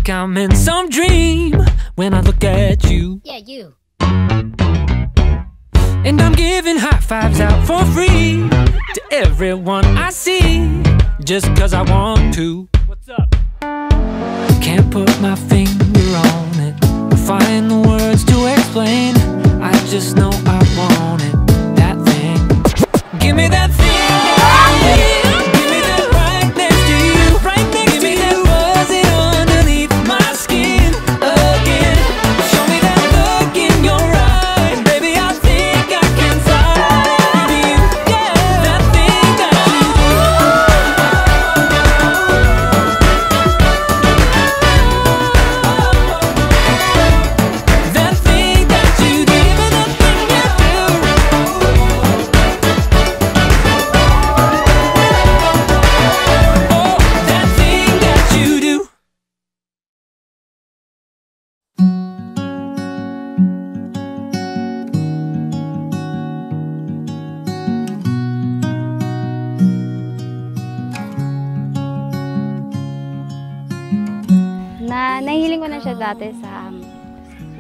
like I'm in some dream when I look at you. Yeah, you. And I'm giving high fives out for free to everyone I see, just cause I want to. What's up? Can't put my finger on it or find the words to explain. I just know I want it, that thing. Give me that thing. Give me that right next to you. Right next to you. Give me that buzzing underneath my skin again. Show me that look in your eyes, baby. I think I can fly with you. Yeah, that thing that you do. That thing that you do. Give me that thing you do. Oh, that thing that you do. Nahihiling ko na siya dati sa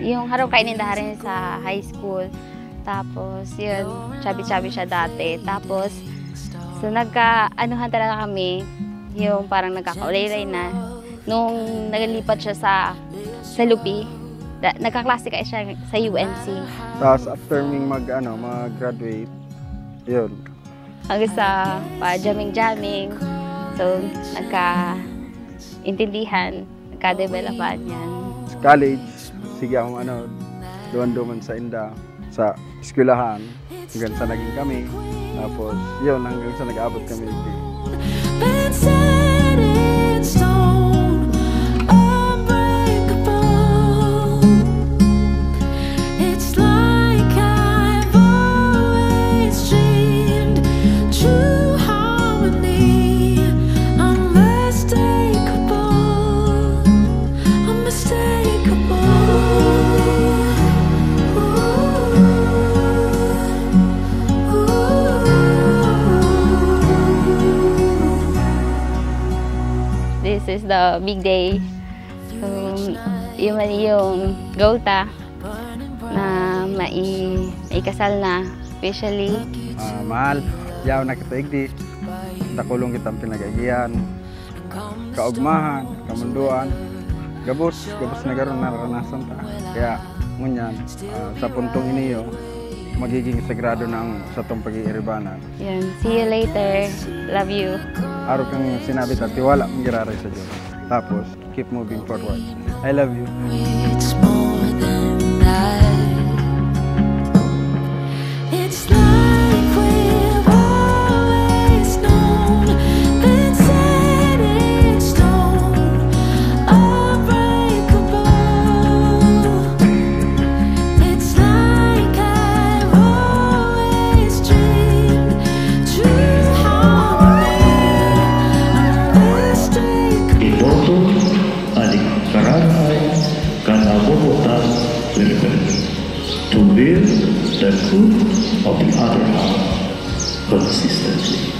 yung haraw kainin rin sa high school. Tapos yun, chubby-chubby siya dati. Tapos so nagka-anuhan talaga kami, yung parang nagkakaulaylay na. Nung naglipat siya sa Lupi, nagkaklase kayo siya sa UNC. Tapos after ming mag-graduate, yun. Hanggang sa jamming-jamming. So nagka-intindihan, nagka-developan yan. Sa college, sige akong duman-duman sa inda, sa eskwelahan, hanggang sa naging kami. Tapos yun, hanggang sa nag-aabot kami dito. Been set in stone, unbreakable. It's like I've always dreamed. True harmony, unmistakable, unmistakable. This is the big day. Yung Gota na maikasal na officially. Mahal, yaw na kitaigdi, nakulong kitang pinag-agihan, kaugmahan, kamunduan, gabos na garon naranasan ta. Kaya ngunyan, sa puntong iniyo, magiging sagrado na ang sa itong pag-iiribanan. Yan. See you later. Love you. Araw kang sinabi ta, tiwala mong giraray sa Diyos. Tapos, keep moving forward. I love you. It's more than that. It's like we've always known. Been set in stone, unbreakable. It's like I've always dreamed. True harmony, unmistakable. Iboto adik karanay kanabubutan to build the truth of the other half consistently.